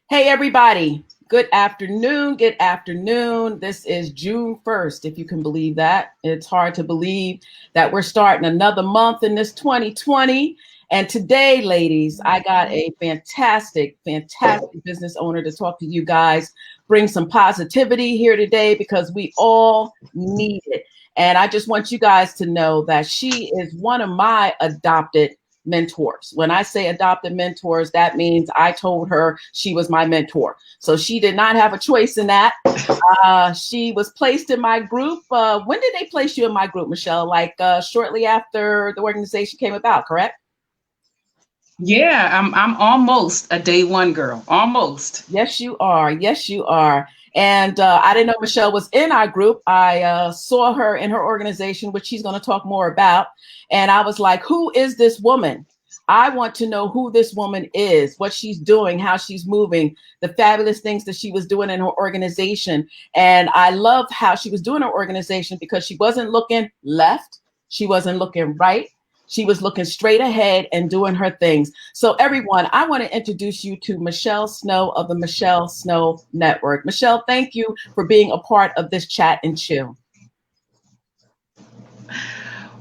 Hey, everybody. Good afternoon. Good afternoon. This is June 1st, if you can believe that. It's hard to believe that we're starting another month in this 2020. And today, ladies, I got a fantastic business owner to talk to you guys, bring some positivity here today because we all need it. And I just want you guys to know that she is one of my adopted mentors. When I say adopted mentors, that means I told her she was my mentor. So she did not have a choice in that. She was placed in my group. When did they place you in my group, Michelle? Like shortly after the organization came about, correct? Yeah, I'm almost a day one girl. Almost. Yes, you are. Yes, you are. And I didn't know Michelle was in our group. I saw her in her organization, which she's going to talk more about. And I was like, who is this woman? I want to know who this woman is, what she's doing, how she's moving, the fabulous things that she was doing in her organization. And I loved how she was doing her organization because she wasn't looking left. She wasn't looking right. She was looking straight ahead and doing her things. So everyone, I want to introduce you to Michelle Snow of the Michelle Snow Network. Michelle, thank you for being a part of this chat and chill.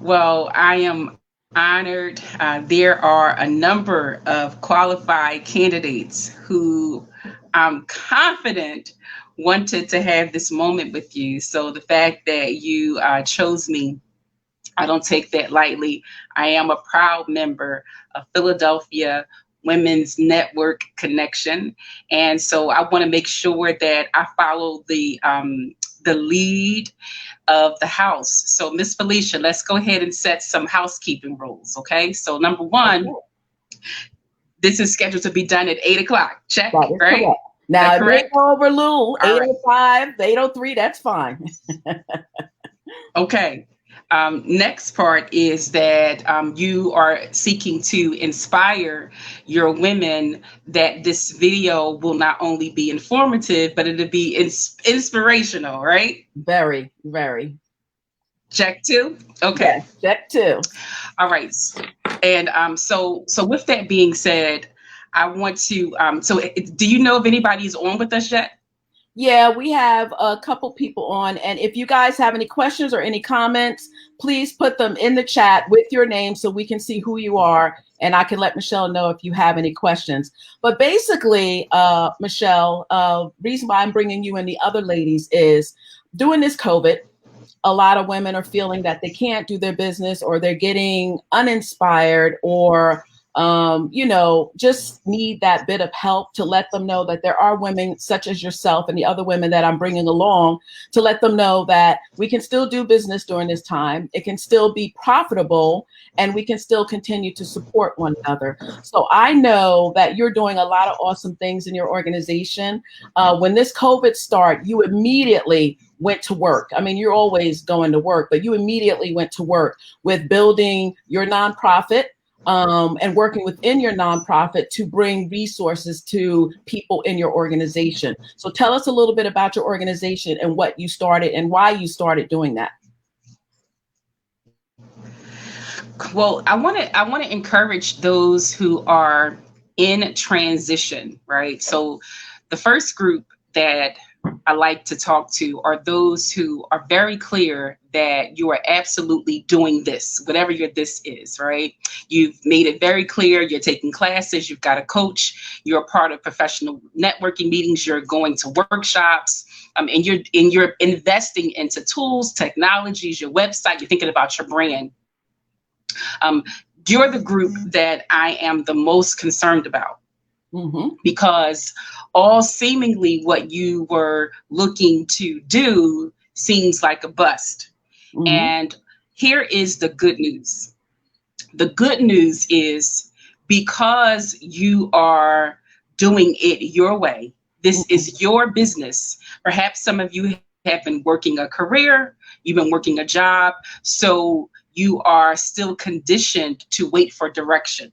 Well, I am honored. There are a number of qualified candidates who I'm confident wanted to have this moment with you. So the fact that you chose me, I don't take that lightly. I am a proud member of Philadelphia Women's Network Connection, and so I want to make sure that I follow the lead of the house. So, Miss Felicia, let's go ahead and set some housekeeping rules. Okay. So, number one, Okay. this is scheduled to be done at 8 o'clock. Check, That is right? correct. Is Now, that it may correct? go over a little, All right. 8:05, 8:03, that's fine. Okay. Next part is that you are seeking to inspire your women that this video will not only be informative, but it'll be inspirational, right? Very, very. Check two. Okay. Yes, check two. All right. And so with that being said, I want to. Do you know if anybody is on with us yet? Yeah, we have a couple people on. And if you guys have any questions or any comments, please put them in the chat with your name so we can see who you are. And I can let Michelle know if you have any questions. But basically, Michelle, reason why I'm bringing you and the other ladies is during this COVID, a lot of women are feeling that they can't do their business or they're getting uninspired or just need that bit of help to let them know that there are women such as yourself and the other women that I'm bringing along to let them know that we can still do business during this time. It can still be profitable and we can still continue to support one another. So I know that you're doing a lot of awesome things in your organization. When this COVID started, you immediately went to work. I mean, you're always going to work, but you immediately went to work with building your nonprofit and working within your nonprofit to bring resources to people in your organization. So tell us a little bit about your organization and what you started and why you started doing that. Well, I want to encourage those who are in transition, right? So the first group that I like to talk to are those who are very clear that you are absolutely doing this, whatever your this is, right? You've made it very clear. You're taking classes, you've got a coach, you're a part of professional networking meetings, you're going to workshops, and you're investing into tools, technologies, your website, you're thinking about your brand. Um, you're the group that I am the most concerned about Mm-hmm. because all seemingly what you were looking to do seems like a bust. Mm-hmm. And here is the good news. The good news is because you are doing it your way, this Mm-hmm. is your business. Perhaps some of you have been working a career, you've been working a job, so you are still conditioned to wait for direction.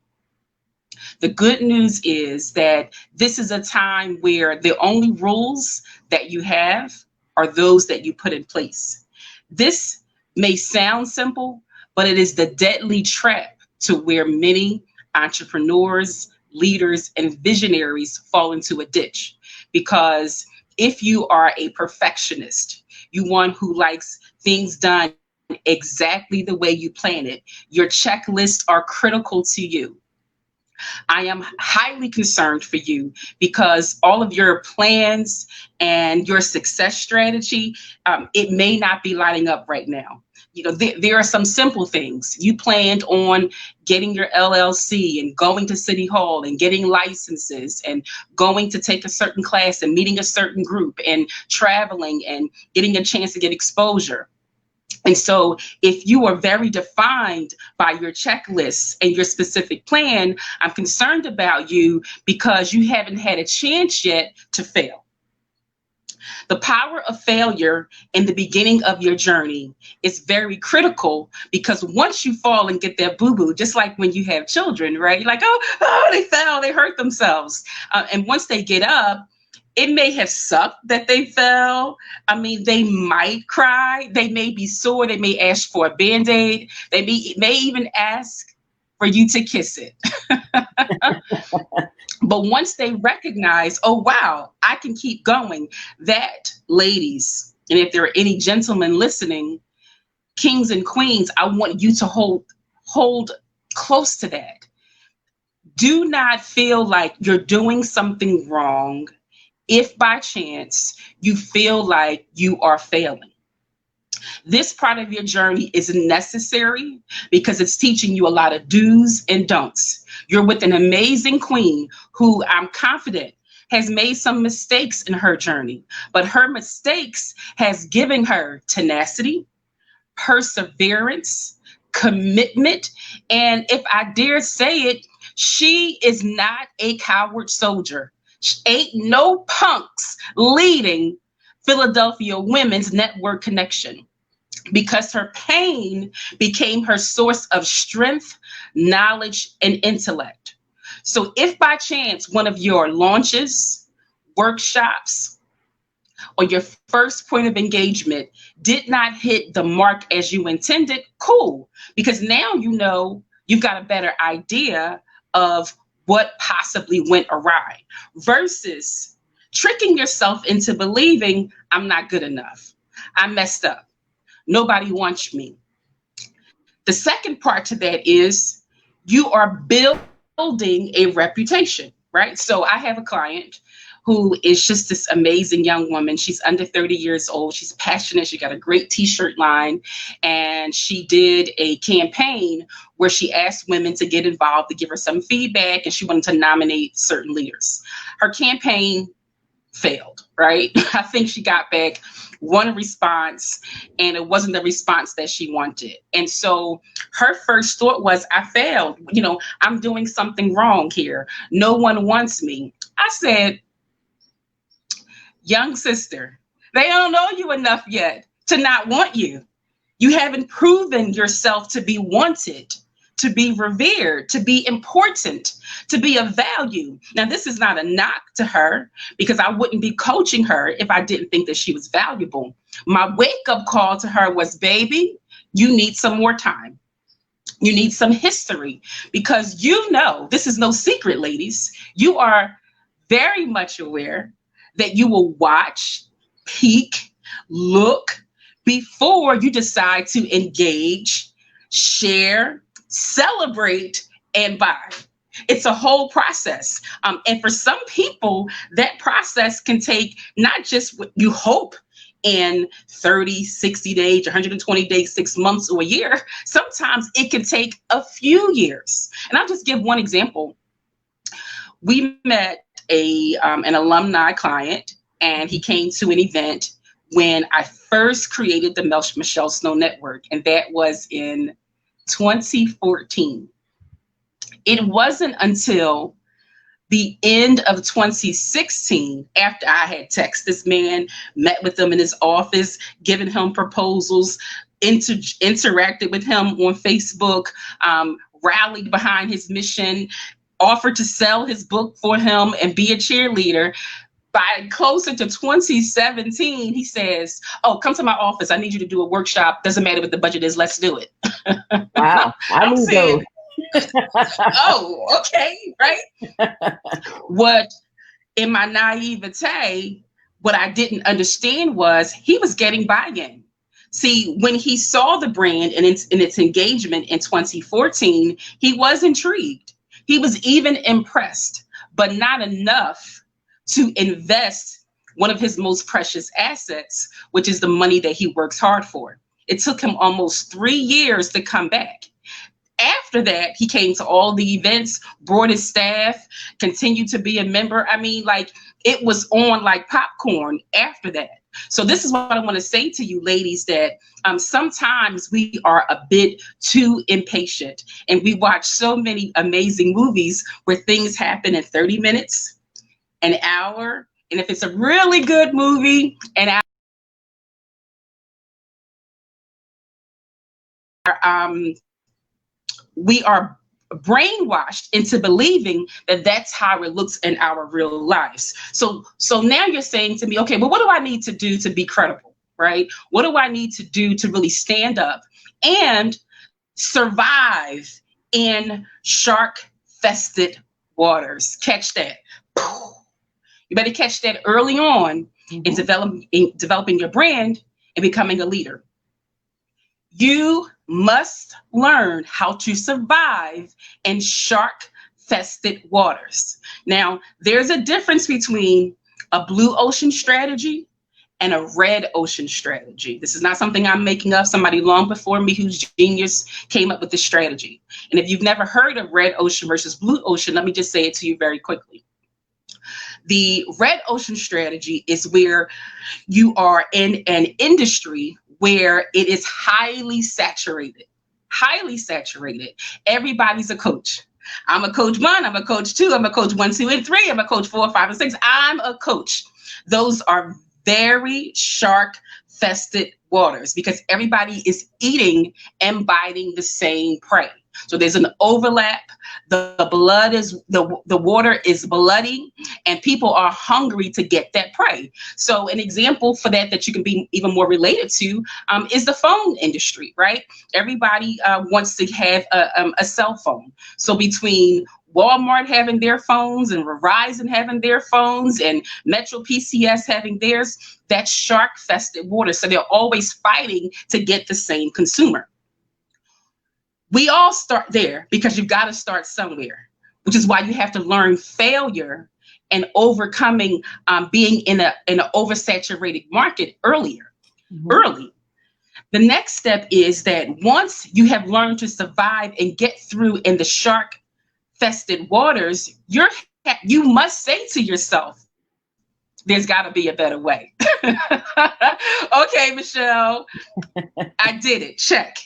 The good news is that this is a time where the only rules that you have are those that you put in place. This may sound simple, but it is the deadly trap to where many entrepreneurs, leaders, and visionaries fall into a ditch. Because if you are a perfectionist, you one who likes things done exactly the way you plan it, your checklists are critical to you. I am highly concerned for you because all of your plans and your success strategy, it may not be lining up right now. You know, there are some simple things. You planned on getting your LLC and going to City Hall and getting licenses and going to take a certain class and meeting a certain group and traveling and getting a chance to get exposure. And so if you are very defined by your checklists and your specific plan, I'm concerned about you because you haven't had a chance yet to fail. The power of failure in the beginning of your journey is very critical, because once you fall and get that boo-boo, just like when you have children, right? You're like, oh, they fell, they hurt themselves. And once they get up, it may have sucked that they fell. I mean, they might cry. They may be sore. They may ask for a Band-Aid. They may even ask for you to kiss it. But once they recognize, oh, wow, I can keep going, that, ladies, and if there are any gentlemen listening, kings and queens, I want you to hold close to that. Do not feel like you're doing something wrong if by chance you feel like you are failing. This part of your journey is necessary because it's teaching you a lot of do's and don'ts. You're with an amazing queen who I'm confident has made some mistakes in her journey, but her mistakes has given her tenacity, perseverance, commitment, and if I dare say it, she is not a coward soldier. Ain't no punks leading Philadelphia Women's Network Connection, because her pain became her source of strength, knowledge, and intellect. So if by chance one of your launches, workshops, or your first point of engagement did not hit the mark as you intended, cool, because now you know you've got a better idea of what possibly went awry, versus tricking yourself into believing I'm not good enough, I messed up, nobody wants me. The second part to that is you are building a reputation, right? So I have a client who is just this amazing young woman. She's under 30 years old. She's passionate. She got a great t-shirt line. And she did a campaign where she asked women to get involved, to give her some feedback, and she wanted to nominate certain leaders. Her campaign failed, right? I think she got back one response, and it wasn't the response that she wanted. And so her first thought was, I failed. You know, I'm doing something wrong here. No one wants me. I said, young sister, they don't know you enough yet to not want you. You haven't proven yourself to be wanted, to be revered, to be important, to be of value. Now, this is not a knock to her, because I wouldn't be coaching her if I didn't think that she was valuable. My wake-up call to her was, baby, you need some more time. You need some history, because you know, this is no secret, ladies. You are very much aware that you will watch, peek, look before you decide to engage, share, celebrate, and buy. It's a whole process. And for some people, that process can take not just what you hope in 30, 60 days, 120 days, 6 months, or a year. Sometimes it can take a few years. And I'll just give one example. We met an alumni client, and he came to an event when I first created the Michelle Snow Network, and that was in 2014. It wasn't until the end of 2016, after I had texted this man, met with him in his office, given him proposals, interacted with him on Facebook, rallied behind his mission, offered to sell his book for him and be a cheerleader. By closer to 2017, he says, oh, come to my office. I need you to do a workshop. Doesn't matter what the budget is. Let's do it. Wow. I'm saying, Oh, okay, right? What, in my naivete, what I didn't understand was he was getting buy-in. See, when he saw the brand and its engagement in 2014, he was intrigued. He was even impressed, but not enough to invest one of his most precious assets, which is the money that he works hard for. It took him almost 3 years to come back. After that, he came to all the events, brought his staff, continued to be a member. I mean, like, it was on like popcorn after that. So this is what I want to say to you, ladies, that sometimes we are a bit too impatient, and we watch so many amazing movies where things happen in 30 minutes, an hour, and if it's a really good movie, an hour. We are brainwashed into believing that that's how it looks in our real lives. So now you're saying to me, okay, well, what do I need to do to be credible, right? What do I need to do to really stand up and survive in shark-fested waters? Catch that. You better catch that early on in developing your brand and becoming a leader. You must learn how to survive in shark-fested waters. Now, there's a difference between a blue ocean strategy and a red ocean strategy. This is not something I'm making up. Somebody long before me who's genius came up with this strategy. And if you've never heard of red ocean versus blue ocean, let me just say it to you very quickly. The red ocean strategy is where you are in an industry where it is highly saturated. Everybody's a coach. I'm a coach 1, I'm a coach 2, I'm a coach 1, 2, and 3, I'm a coach 4, 5, and 6. I'm a coach. Those are very shark-fested waters because everybody is eating and biting the same prey. So there's an overlap. The water is bloody, and people are hungry to get that prey. So an example for that you can be even more related to is the phone industry, right? Everybody wants to have a cell phone. So between Walmart having their phones and Verizon having their phones and Metro PCS having theirs, that's shark-fested water. So they're always fighting to get the same consumer. We all start there because you've got to start somewhere, which is why you have to learn failure and overcoming being in an oversaturated market early. The next step is that once you have learned to survive and get through in the shark-fested waters, you must say to yourself, there's got to be a better way. Okay, Michelle, I did it. Check.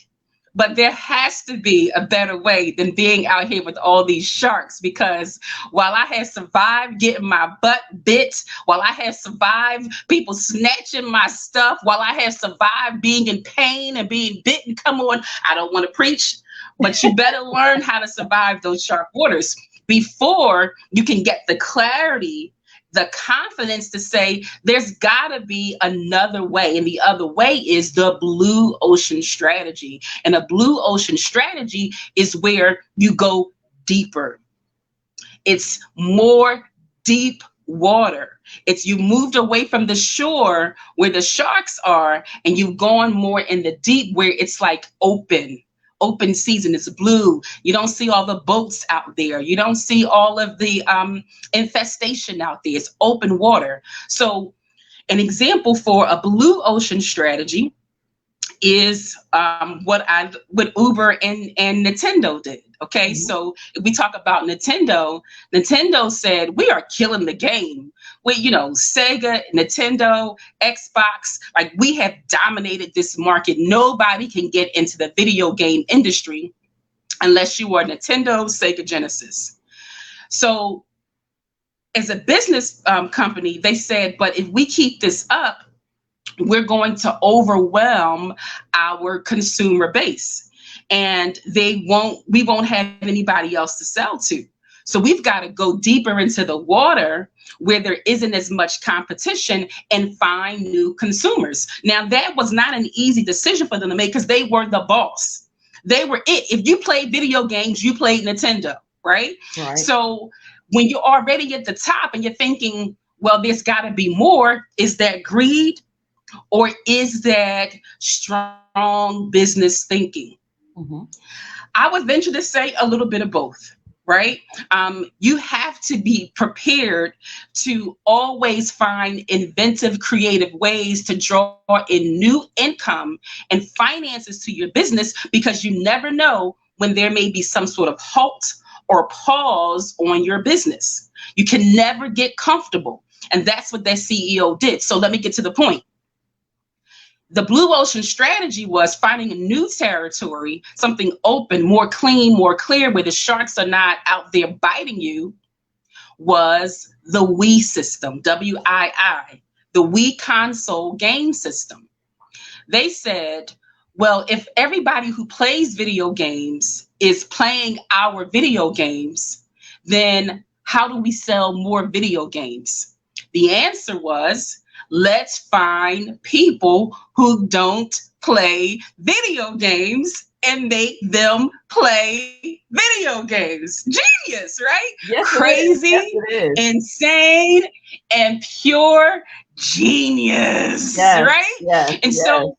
But there has to be a better way than being out here with all these sharks, because while I have survived getting my butt bit, while I have survived people snatching my stuff, while I have survived being in pain and being bitten, come on, I don't want to preach, but you better learn how to survive those shark waters before you can get the clarity, the confidence to say there's got to be another way. And the other way is the blue ocean strategy. And a blue ocean strategy is where you go deeper. It's more deep water. It's you moved away from the shore where the sharks are, and you've gone more in the deep where it's like open season. It's blue. You don't see all the boats out there. You don't see all of the infestation out there. It's open water. So an example for a blue ocean strategy is what Uber and Nintendo did. Okay, so if we talk about Nintendo said, we are killing the game. Sega, Nintendo, Xbox, like, we have dominated this market. Nobody can get into the video game industry unless you are Nintendo, Sega, Genesis. So as a business company, they said, but if we keep this up, we're going to overwhelm our consumer base, and we won't have anybody else to sell to. So we've got to go deeper into the water where there isn't as much competition and find new consumers. Now, that was not an easy decision for them to make because they were the boss. They were it. If you played video games, you played Nintendo, right? Right. So when you're already at the top and you're thinking, well, there's got to be more, is that greed or is that strong business thinking? Mm-hmm. I would venture to say a little bit of both, right? You have to be prepared to always find inventive, creative ways to draw in new income and finances to your business, because you never know when there may be some sort of halt or pause on your business. You can never get comfortable. And that's what that CEO did. So let me get to the point. The blue ocean strategy was finding a new territory, something open, more clean, more clear, where the sharks are not out there biting you, was the Wii system, WII, the Wii console game system. They said, well, if everybody who plays video games is playing our video games, then how do we sell more video games? The answer was, let's find people who don't play video games and make them play video games. Genius, right? Yes, Crazy, yes, it is. insane, and pure genius, Yes, right? yes, And yes. so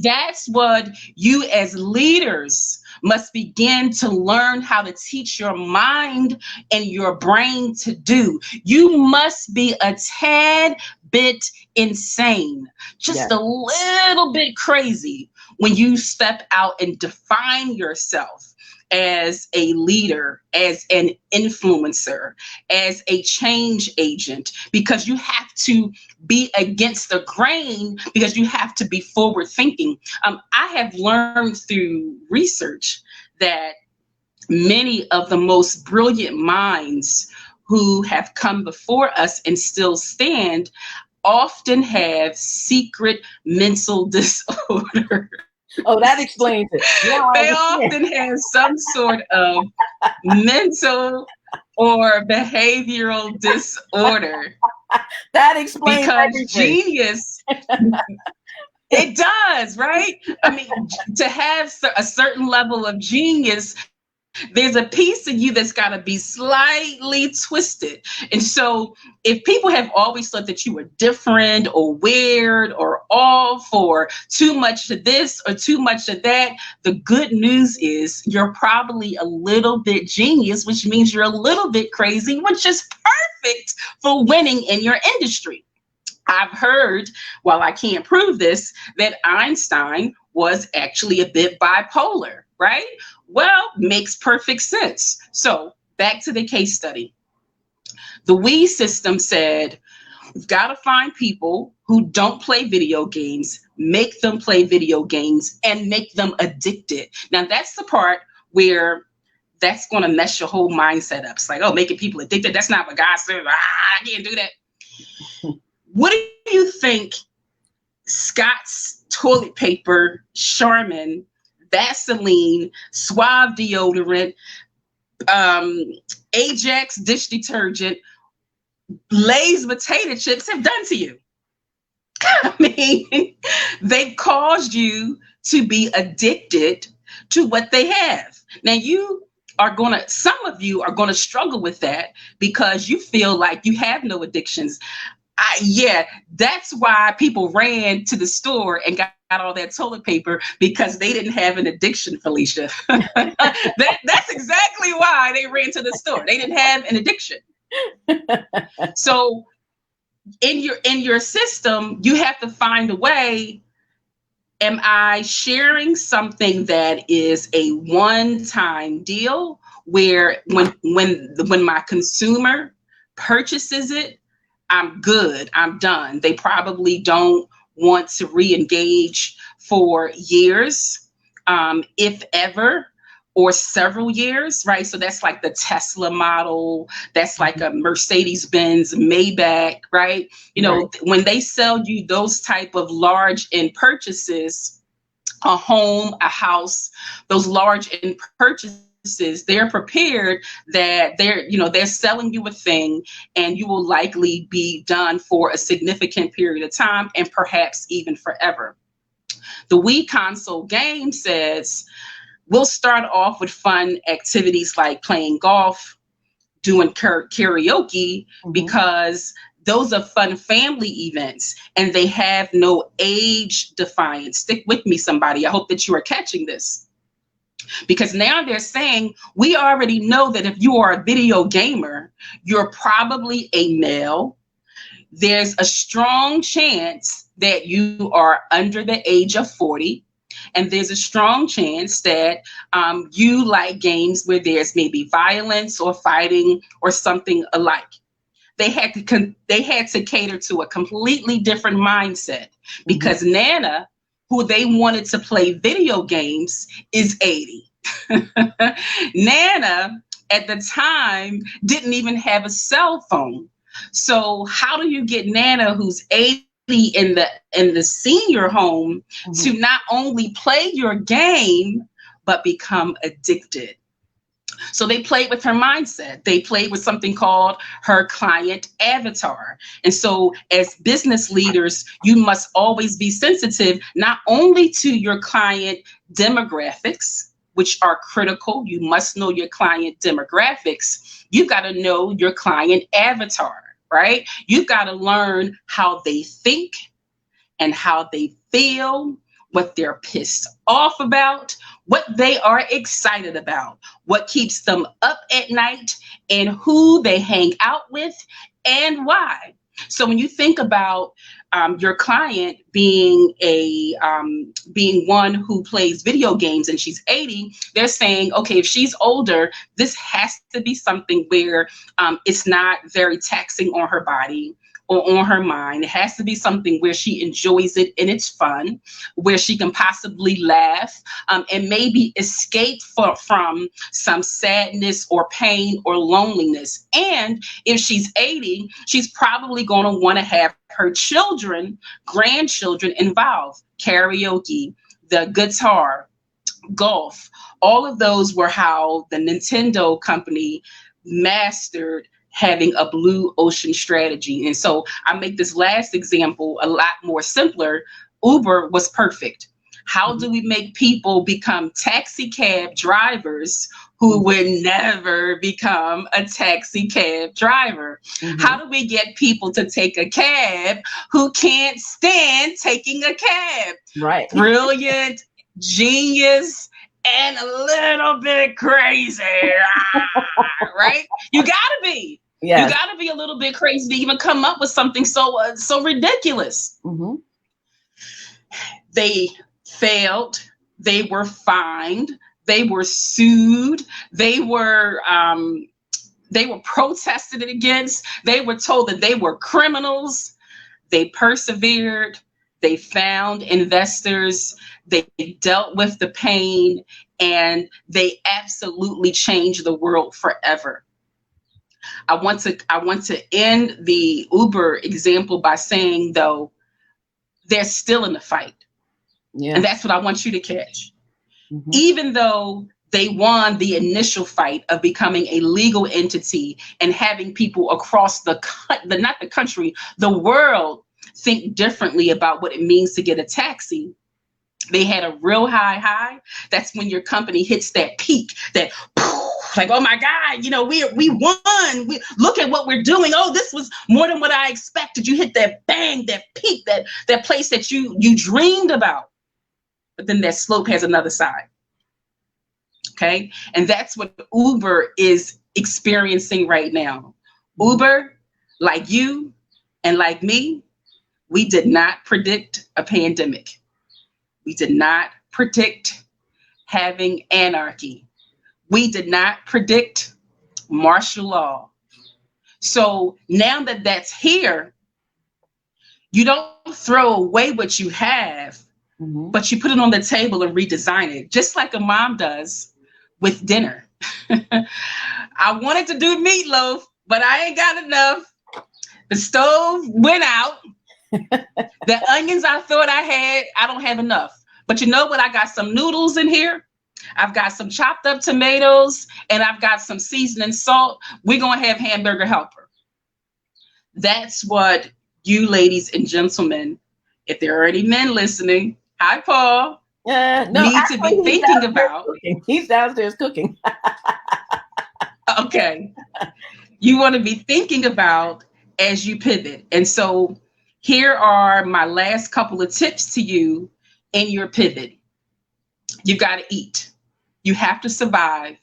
that's what you as leaders must begin to learn how to teach your mind and your brain to do. You must be a tad bit insane, just Yes. a little bit crazy when you step out and define yourself as a leader, as an influencer, as a change agent, because you have to be against the grain, because you have to be forward thinking. I have learned through research that many of the most brilliant minds who have come before us and still stand often have secret mental disorder. Oh, that explains it. Now I They understand. often have some sort of mental or behavioral disorder, That explains because everything. genius, it does, right? I mean, to have a certain level of genius, there's a piece of you that's got to be slightly twisted. And so if people have always thought that you were different or weird or off or too much of this or too much of that, the good news is you're probably a little bit genius, which means you're a little bit crazy, which is perfect for winning in your industry. I've heard, while I can't prove this, that Einstein was actually a bit bipolar, right? Well, makes perfect sense. So back to the case study. The Wii system said, we've got to find people who don't play video games, make them play video games, and make them addicted. Now, that's the part where that's going to mess your whole mindset up. It's like, oh, making people addicted. That's not what God said. I can't do that. What do you think Scott's toilet paper, Charmin, Vaseline, Suave deodorant, Ajax dish detergent, Lay's potato chips have done to you? I mean, they've caused you to be addicted to what they have. Now, some of you are going to struggle with that because you feel like you have no addictions. Yeah, that's why people ran to the store and got all that toilet paper, because they didn't have an addiction, Felicia. That's exactly why they ran to the store. They didn't have an addiction. So in your system, you have to find a way. Am I sharing something that is a one-time deal where when my consumer purchases it, I'm good, I'm done. They probably don't want to re-engage for years, if ever, or several years, right? So that's like the Tesla model. That's like a Mercedes-Benz Maybach, right? You know, Right. When they sell you those type of large in purchases, a home, a house, those large in purchases, they're prepared that they're selling you a thing and you will likely be done for a significant period of time and perhaps even forever. The Wii console game says, we'll start off with fun activities like playing golf, doing karaoke, because those are fun family events and they have no age defiance. Stick with me, somebody. I hope that you are catching this. Because now they're saying, we already know that if you are a video gamer, you're probably a male. There's a strong chance that you are under the age of 40. And there's a strong chance that you like games where there's maybe violence or fighting or something alike. They had to cater to a completely different mindset, because Nana, who they wanted to play video games, is 80. Nana at the time didn't even have a cell phone. So how do you get Nana, who's 80, in the senior home, to not only play your game but become addicted? So they played with her mindset. They played with something called her client avatar. And so as business leaders, you must always be sensitive not only to your client demographics, which are critical. You must know your client demographics. You've got to know your client avatar, right? You've got to learn how they think and how they feel, what they're pissed off about, what they are excited about, what keeps them up at night, and who they hang out with and why. So when you think about your client being being one who plays video games and she's 80, they're saying, okay, if she's older, this has to be something where it's not very taxing on her body or on her mind. It has to be something where she enjoys it and it's fun, where she can possibly laugh and maybe escape from some sadness or pain or loneliness. And if she's 80, she's probably going to want to have her children, grandchildren involved. Karaoke, the guitar, golf, all of those were how the Nintendo company mastered having a blue ocean strategy. And so I make this last example a lot more simpler. Uber was perfect. How do we make people become taxi cab drivers who would never become a taxi cab driver? How do we get people to take a cab who can't stand taking a cab? Right. Brilliant, genius, and a little bit crazy, right? You gotta be. Yes. You gotta be a little bit crazy to even come up with something so ridiculous. They failed. They were fined. They were sued. They were protested against. They were told that they were criminals. They persevered. They found investors. They dealt with the pain, and they absolutely changed the world forever. I want to end the Uber example by saying, though, they're still in the fight. Yeah. And that's what I want you to catch. Even though they won the initial fight of becoming a legal entity and having people across the world think differently about what it means to get a taxi. They had a real high. That's when your company hits that peak, that like, oh my God, we won. Look at what we're doing. Oh, this was more than what I expected. You hit that bang, that peak, that place that you dreamed about. But then that slope has another side. Okay. And that's what Uber is experiencing right now. Uber, like you and like me, we did not predict a pandemic. We did not predict having anarchy. We did not predict martial law. So now that that's here, you don't throw away what you have, but you put it on the table and redesign it, just like a mom does with dinner. I wanted to do meatloaf, but I ain't got enough. The stove went out. The onions I thought I had, I don't have enough. But you know what? I got some noodles in here. I've got some chopped up tomatoes, and I've got some seasoning salt. We're going to have hamburger helper. That's what you ladies and gentlemen, if there are any men listening, hi, Paul. No, need to actually, be he's thinking downstairs about. cooking. He's downstairs cooking. Okay. You want to be thinking about as you pivot. And so here are my last couple of tips to you in your pivot. You got to eat. You have to survive,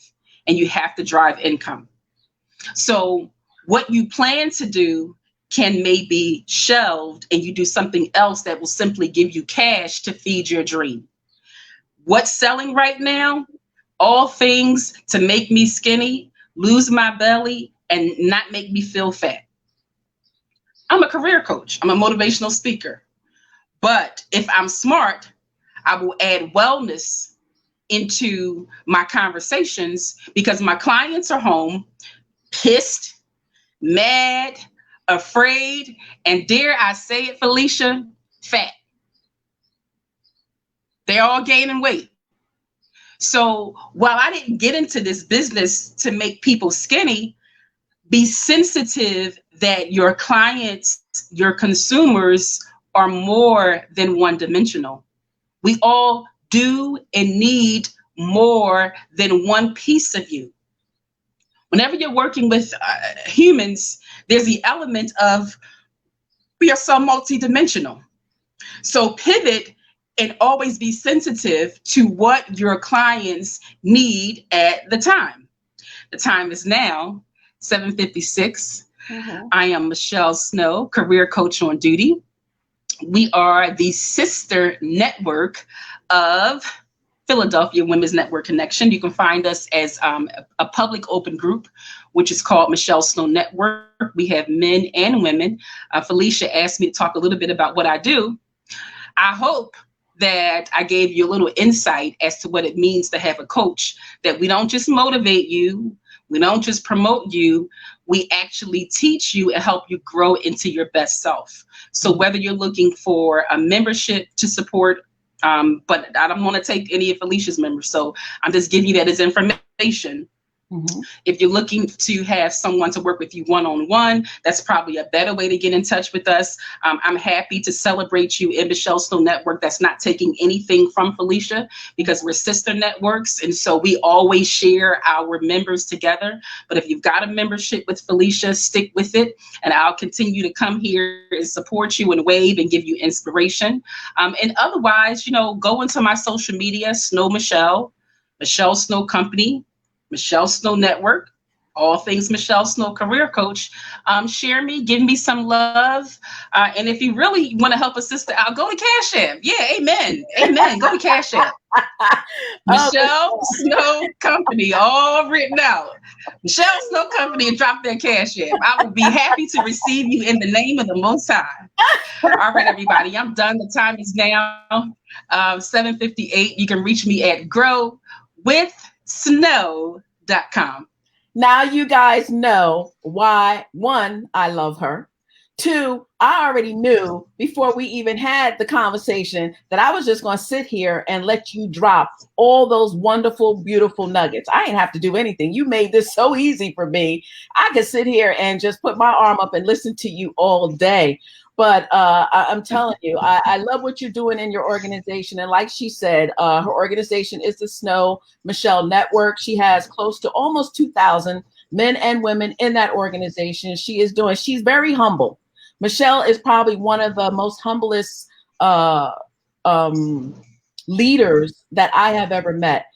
and you have to drive income. So what you plan to do can maybe shelved, and you do something else that will simply give you cash to feed your dream. What's selling right now? All things to make me skinny, lose my belly, and not make me feel fat. I'm a career coach. I'm a motivational speaker. But if I'm smart, I will add wellness into my conversations because my clients are home, pissed, mad, afraid, and dare I say it, Felicia, fat. They're all gaining weight. So while I didn't get into this business to make people skinny, be sensitive that your clients, your consumers are more than one dimensional. We all do and need more than one piece of you. Whenever you're working with humans, there's the element of we are so multidimensional. So pivot and always be sensitive to what your clients need at the time. The time is now 7:56. I am Michelle Snow, career coach on duty. We are the sister network of Philadelphia Women's Network Connection. You can find us as a public open group, which is called Michelle Snow Network. We have men and women. Felicia asked me to talk a little bit about what I do. I hope that I gave you a little insight as to what it means to have a coach, that we don't just motivate you, we don't just promote you, we actually teach you and help you grow into your best self. So whether you're looking for a membership to support, but I don't want to take any of Felicia's members, so I'm just giving you that as information. If you're looking to have someone to work with you one-on-one, that's probably a better way to get in touch with us. I'm happy to celebrate you in Michelle Snow Network. That's not taking anything from Felicia because we're sister networks. And so we always share our members together. But if you've got a membership with Felicia, stick with it. And I'll continue to come here and support you and wave and give you inspiration. And otherwise, go into my social media, Snow Michelle, Michelle Snow Company, Michelle Snow Network, all things Michelle Snow Career Coach. Share me, give me some love. And if you really want to help a sister out, go to Cash App. Yeah, amen. Amen. Go to Cash App. Michelle Snow Company, all written out. Michelle Snow Company, and drop their Cash App. I would be happy to receive you in the name of the Most High. All right, everybody, I'm done. The time is now 7:58. You can reach me at growwithsnow.com. Now you guys know why, one, I love her. Two, I already knew before we even had the conversation that I was just going to sit here and let you drop all those wonderful, beautiful nuggets. I didn't have to do anything. You made this so easy for me. I could sit here and just put my arm up and listen to you all day. But I'm telling you, I love what you're doing in your organization. And like she said, her organization is the Snow Michelle Network. She has close to almost 2,000 men and women in that organization. She's very humble. Michelle is probably one of the most humblest leaders that I have ever met.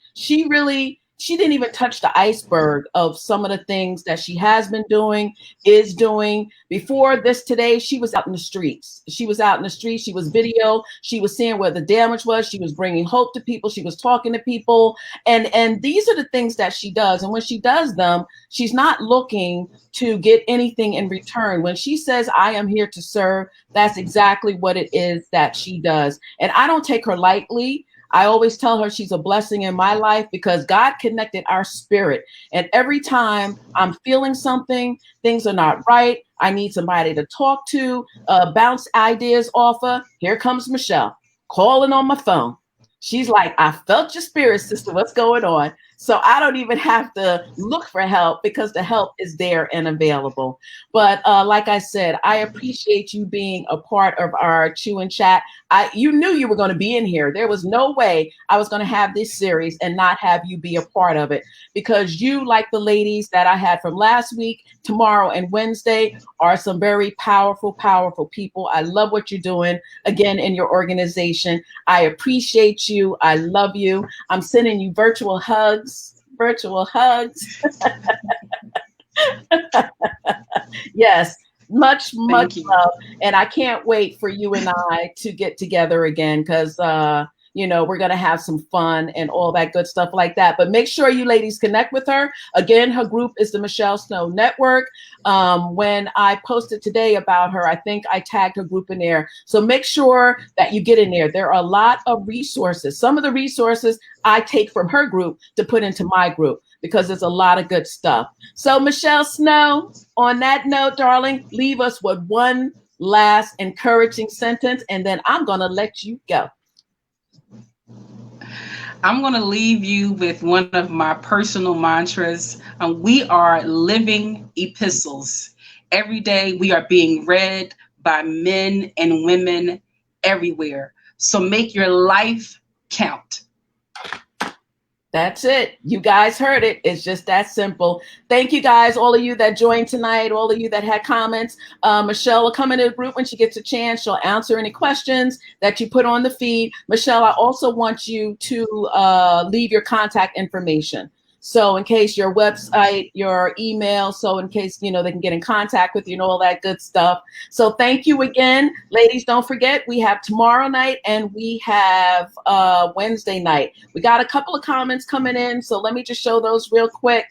She didn't even touch the iceberg of some of the things that she has been doing, is doing. Before this today, she was out in the streets. She was video. She was seeing where the damage was. She was bringing hope to people. She was talking to people. And these are the things that she does. And when she does them, she's not looking to get anything in return. When she says, I am here to serve, that's exactly what it is that she does. And I don't take her lightly. I always tell her she's a blessing in my life because God connected our spirit. And every time I'm feeling something, things are not right, I need somebody to talk to, bounce ideas off of, here comes Michelle calling on my phone. She's like, I felt your spirit, sister. What's going on? So I don't even have to look for help because the help is there and available. But like I said, I appreciate you being a part of our Chew and Chat. You knew you were going to be in here. There was no way I was going to have this series and not have you be a part of it, because you, like the ladies that I had from last week, tomorrow, and Wednesday, are some very powerful, powerful people. I love what you're doing, again, in your organization. I appreciate you. I love you. I'm sending you virtual hugs. Virtual hugs. Yes. Much love. And I can't wait for you and I to get together again, because we're going to have some fun and all that good stuff like that. But make sure you ladies connect with her. Again, her group is the Michelle Snow Network. When I posted today about her, I think I tagged her group in there. So make sure that you get in there. There are a lot of resources. Some of the resources I take from her group to put into my group, because there's a lot of good stuff. So Michelle Snow, on that note, darling, leave us with one last encouraging sentence, and then I'm going to let you go. I'm going to leave you with one of my personal mantras. We are living epistles. Every day we are being read by men and women everywhere. So make your life count. That's it. You guys heard it. It's just that simple. Thank you guys, all of you that joined tonight, all of you that had comments. Michelle will come into the group when she gets a chance. She'll answer any questions that you put on the feed. Michelle, I also want you to leave your contact information. So in case your website, your email, so in case, they can get in contact with you and all that good stuff. So thank you again. Ladies, don't forget, we have tomorrow night and we have Wednesday night. We got a couple of comments coming in, so let me just show those real quick.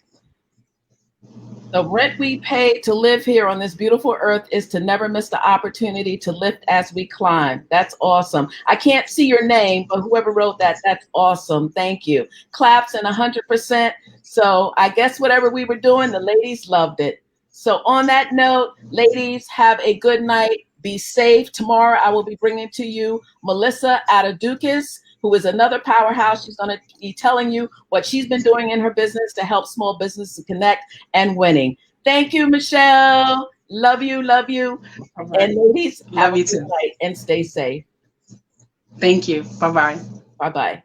The rent we pay to live here on this beautiful earth is to never miss the opportunity to lift as we climb. That's awesome. I can't see your name, but whoever wrote that, that's awesome. Thank you. Claps and 100%. So I guess whatever we were doing, the ladies loved it. So on that note, ladies, have a good night. Be safe. Tomorrow I will be bringing to you Melissa Adadukis, who is another powerhouse. She's going to be telling you what she's been doing in her business to help small businesses connect and winning. Thank you, Michelle. Love you, love you. Right. And ladies, love you too. Night and stay safe. Thank you. Bye-bye. Bye-bye.